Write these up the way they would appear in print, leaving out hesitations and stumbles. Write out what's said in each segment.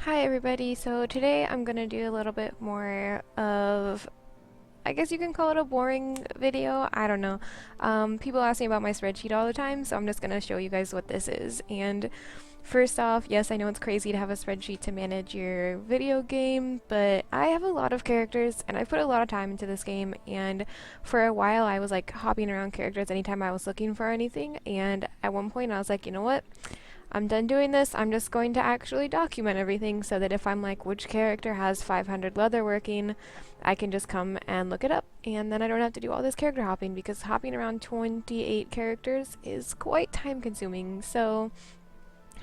Hi everybody, so today I'm gonna do a little bit more of, I guess you can call it a boring video, I don't know. People ask me about my spreadsheet all the time, so I'm just gonna show you guys what this is. And first off, yes, I know it's crazy to have a spreadsheet to manage your video game, but I have a lot of characters and I put a lot of time into this game, and for a while I was like hopping around characters anytime I was looking for anything, and at one point I was like, you know what? I'm done doing this. I'm just going to actually document everything so that if I'm like, which character has 500 leather working, I can just come and look it up. And then I don't have to do all this character hopping because hopping around 28 characters is quite time consuming. So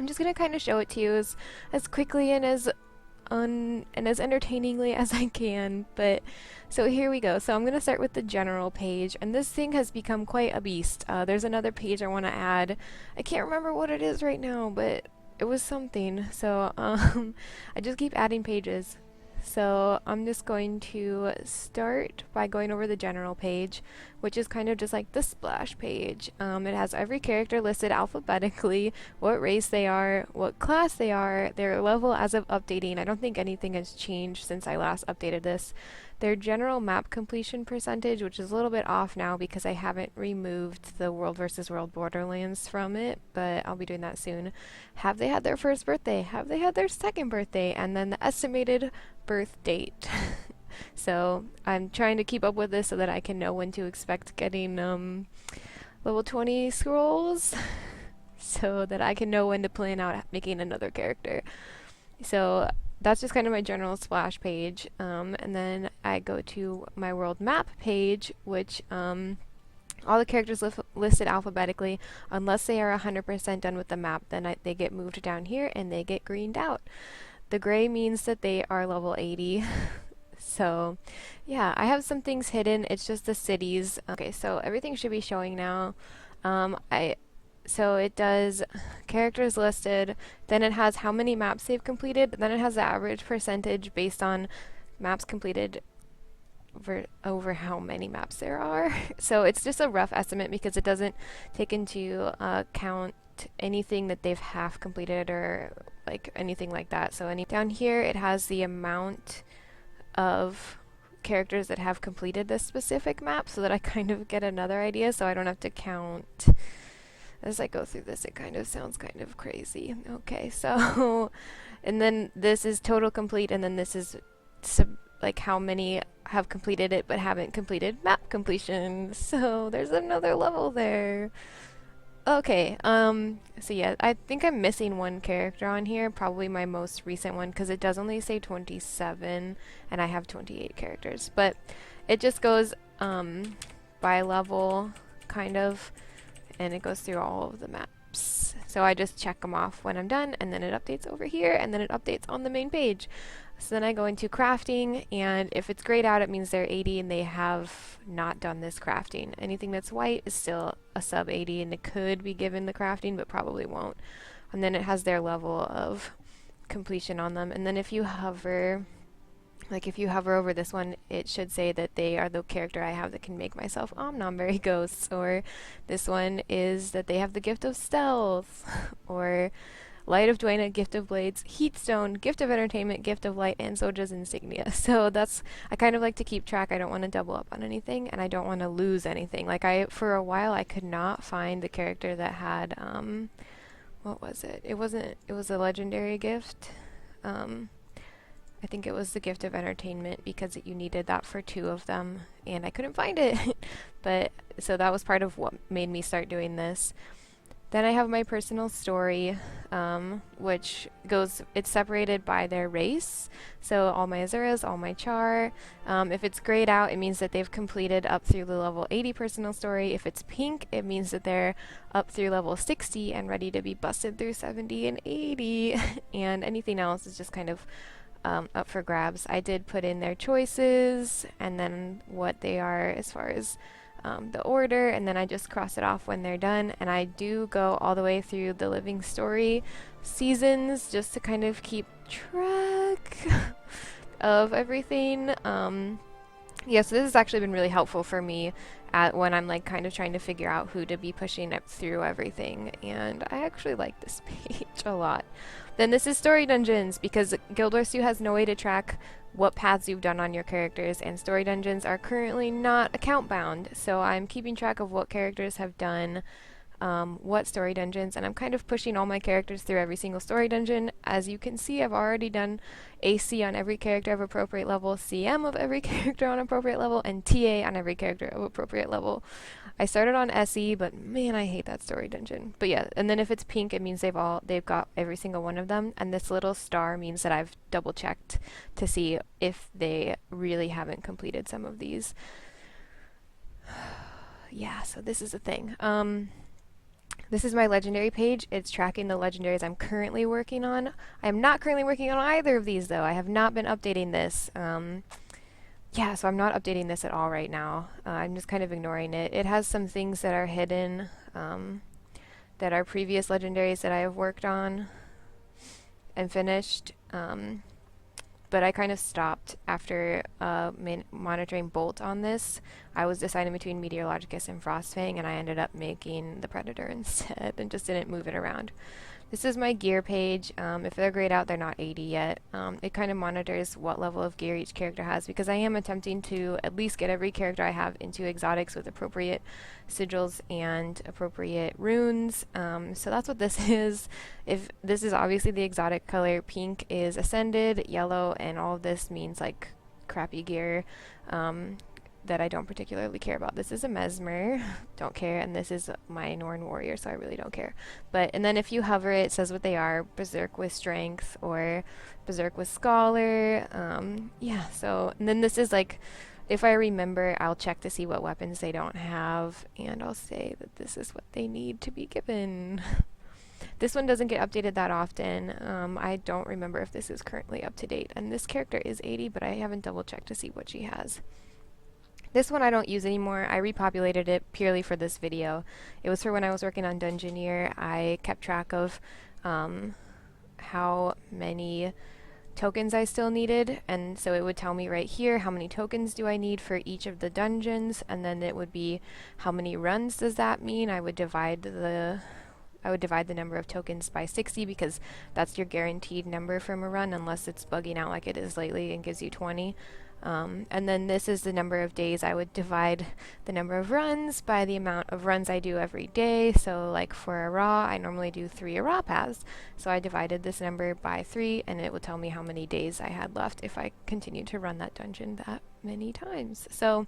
I'm just going to kind of show it to you as quickly and as entertainingly as I can. But so here we go. So I'm going to start with the general page, and this thing has become quite a beast. There's another page I want to add. I can't remember what it is right now, but it was something. So I just keep adding pages. So I'm just going to start by going over the general page, which is kind of just like the splash page. It has every character listed alphabetically, what race they are, what class they are, their level as of updating. I don't think anything has changed since I last updated this. Their general map completion percentage, which is a little bit off now because I haven't removed the World versus World Borderlands from it, but I'll be doing that soon. Have they had their first birthday? Have they had their second birthday? And then the estimated birth date. So I'm trying to keep up with this so that I can know when to expect getting level 20 scrolls so that I can know when to plan out making another character. So that's just kind of my general splash page. And then I go to my world map page, which all the characters listed alphabetically, unless they are 100% done with the map, then they get moved down here and they get greened out. The gray means that they are level 80. So yeah, I have some things hidden. It's just the cities. Okay, so everything should be showing now. So it does characters listed, then it has how many maps they've completed, then it has the average percentage based on maps completed over how many maps there are. So it's just a rough estimate because it doesn't take into account anything that they've half completed or like anything like that. So down here it has the amount of characters that have completed this specific map so that I kind of get another idea so I don't have to count. As I go through this, it kind of sounds kind of crazy. Okay, so, and then this is total complete, and then this is like how many have completed it but haven't completed map completion. So there's another level there. Okay, so yeah, I think I'm missing one character on here, probably my most recent one, because it does only say 27, and I have 28 characters. But it just goes, by level, kind of, and it goes through all of the maps. So I just check them off when I'm done, and then it updates over here, and then it updates on the main page. So then I go into crafting, and if it's grayed out, it means they're 80 and they have not done this crafting. Anything that's white is still a sub 80, and it could be given the crafting, but probably won't. And then it has their level of completion on them. And then if you hover, like if you hover over this one, it should say that they are the character I have that can make myself Omnomberry ghosts, or this one is that they have the gift of stealth, or Light of Dwayne, Gift of Blades, Heatstone, Gift of Entertainment, Gift of Light, and Soja's Insignia. So that's, I kind of like to keep track. I don't want to double up on anything, and I don't want to lose anything. Like for a while I could not find the character that had, what was it? It was a legendary gift. I think it was the Gift of Entertainment because you needed that for 2 of them, and I couldn't find it. But, so that was part of what made me start doing this. Then I have my personal story, which it's separated by their race. So all my Azuras, all my Char. If it's grayed out, it means that they've completed up through the level 80 personal story. If it's pink, it means that they're up through level 60 and ready to be busted through 70 and 80. And anything else is just kind of up for grabs. I did put in their choices and then what they are as far as the order, and then I just cross it off when they're done. And I do go all the way through the living story seasons just to kind of keep track of everything. Yeah, so this has actually been really helpful for me at when I'm like kind of trying to figure out who to be pushing up through everything, and I actually like this page a lot. Then this is story dungeons because Guild Wars 2 has no way to track what paths you've done on your characters, and story dungeons are currently not account bound, so I'm keeping track of what characters have done what story dungeons, and I'm kind of pushing all my characters through every single story dungeon. As you can see, I've already done AC on every character of appropriate level, CM of every character on appropriate level, and TA on every character of appropriate level. I started on SE, but man, I hate that story dungeon. But yeah, and then if it's pink, it means they've got every single one of them, and this little star means that I've double checked to see if they really haven't completed some of these. Yeah, so this is the thing. This is my legendary page. It's tracking the legendaries I'm currently working on. I am not currently working on either of these though. I have not been updating this. Yeah, so I'm not updating this at all right now. I'm just kind of ignoring it. It has some things that are hidden that are previous legendaries that I have worked on and finished. But I kind of stopped after monitoring Bolt on this. I was deciding between Meteorologicus and Frostfang, and I ended up making the Predator instead and just didn't move it around. This is my gear page. If they're grayed out, they're not 80 yet. It kind of monitors what level of gear each character has because I am attempting to at least get every character I have into exotics with appropriate sigils and appropriate runes. So that's what this is. If this is obviously the exotic color, pink is ascended, yellow, and all of this means like crappy gear. That I don't particularly care about. This is a Mesmer, don't care, and this is my Norn Warrior, so I really don't care. But, and then if you hover it says what they are, Berserk with Strength, or Berserk with Scholar, yeah, so, and then this is like, if I remember, I'll check to see what weapons they don't have, and I'll say that this is what they need to be given. This one doesn't get updated that often. I don't remember if this is currently up to date, and this character is 80, but I haven't double checked to see what she has. This one I don't use anymore. I repopulated it purely for this video. It was for when I was working on Dungeoneer. I kept track of how many tokens I still needed, and so it would tell me right here how many tokens do I need for each of the dungeons, and then it would be how many runs does that mean. I would divide the number of tokens by 60 because that's your guaranteed number from a run unless it's bugging out like it is lately and gives you 20. And then this is the number of days. I would divide the number of runs by the amount of runs I do every day. So like for a raw, I normally do 3 raw paths. So I divided this number by 3 and it would tell me how many days I had left if I continued to run that dungeon that many times. So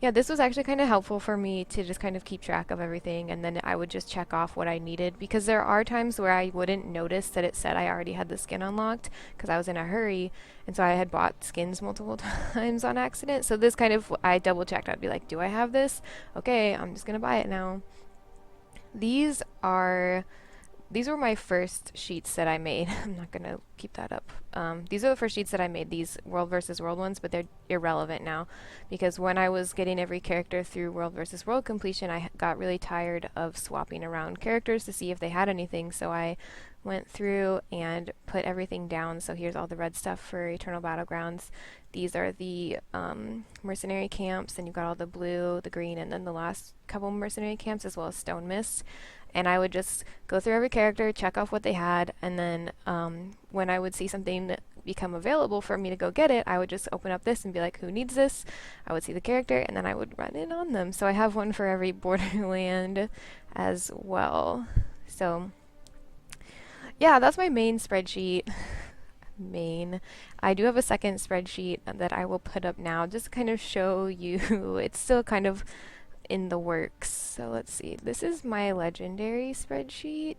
yeah, this was actually kind of helpful for me to just kind of keep track of everything, and then I would just check off what I needed because there are times where I wouldn't notice that it said I already had the skin unlocked because I was in a hurry, and so I had bought skins multiple times on accident. So this kind of, I double checked. I'd be like, do I have this? Okay, I'm just gonna buy it now. These were my first sheets that I made. I'm not going to keep that up. These are the first sheets that I made, these World versus World ones, but they're irrelevant now because when I was getting every character through World versus World completion, I got really tired of swapping around characters to see if they had anything, so I went through and put everything down. So here's all the red stuff for Eternal Battlegrounds. These are the mercenary camps, and you've got all the blue, the green, and then the last couple mercenary camps as well as Stone Mist. And I would just go through every character, check off what they had, and then when I would see something become available for me to go get it, I would just open up this and be like, who needs this? I would see the character, and then I would run in on them. So I have one for every borderland as well. So yeah, that's my main spreadsheet. I do have a second spreadsheet that I will put up now just to kind of show you. It's still kind of in the works. So let's see. This is my legendary spreadsheet,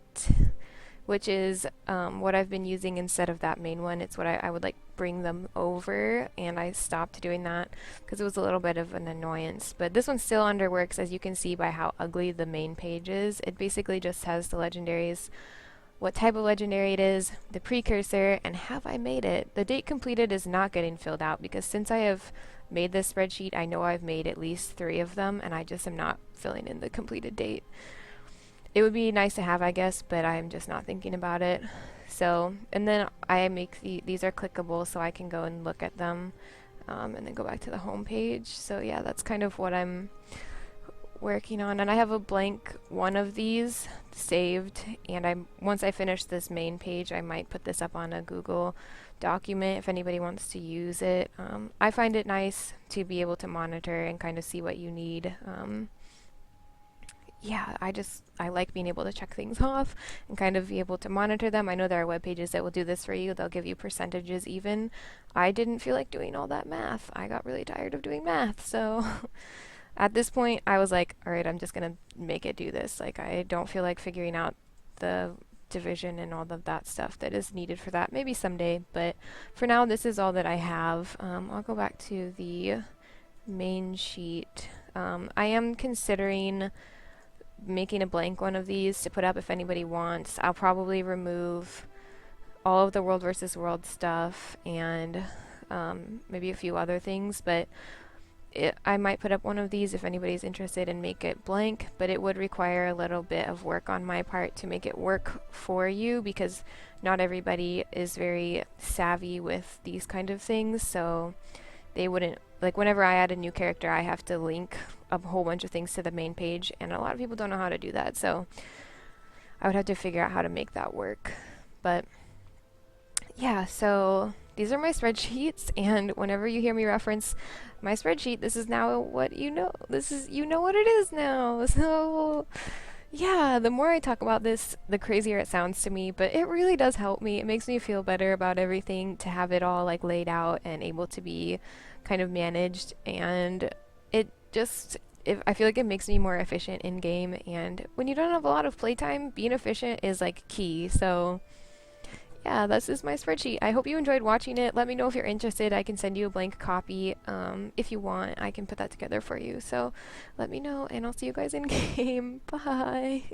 which is what I've been using instead of that main one. It's what I would like bring them over, and I stopped doing that because it was a little bit of an annoyance. But this one's still under works, as you can see by how ugly the main page is. It basically just has the legendaries, what type of legendary it is, the precursor, and have I made it. The date completed is not getting filled out because since I have made this spreadsheet, I know I've made at least 3 of them, and I just am not filling in the completed date. It would be nice to have, I guess, but I'm just not thinking about it. So, and then I make these are clickable, so I can go and look at them. and then go back to the home page. So yeah, that's kind of what I'm working on, and I have a blank one of these saved, and once I finish this main page I might put this up on a Google document if anybody wants to use it. I find it nice to be able to monitor and kind of see what you need. Yeah, I like being able to check things off and kind of be able to monitor them. I know there are web pages that will do this for you. They'll give you percentages even. I didn't feel like doing all that math. I got really tired of doing math, so at this point, I was like, all right, I'm just going to make it do this. Like, I don't feel like figuring out the division and all of that stuff that is needed for that. Maybe someday, but for now, this is all that I have. I'll go back to the main sheet. I am considering making a blank one of these to put up if anybody wants. I'll probably remove all of the world versus world stuff and maybe a few other things, but I might put up one of these if anybody's interested and make it blank, but it would require a little bit of work on my part to make it work for you because not everybody is very savvy with these kind of things, so they wouldn't, like whenever I add a new character I have to link a whole bunch of things to the main page, and a lot of people don't know how to do that, so I would have to figure out how to make that work. But yeah, so these are my spreadsheets, and whenever you hear me reference my spreadsheet, this is now what you know. This is, you know what it is now. So yeah, the more I talk about this, the crazier it sounds to me, but it really does help me. It makes me feel better about everything to have it all like laid out and able to be kind of managed, and it just, I feel like it makes me more efficient in game, and when you don't have a lot of playtime, being efficient is like key. So yeah, this is my spreadsheet. I hope you enjoyed watching it. Let me know if you're interested. I can send you a blank copy. If you want, I can put that together for you. So let me know, and I'll see you guys in game. Bye.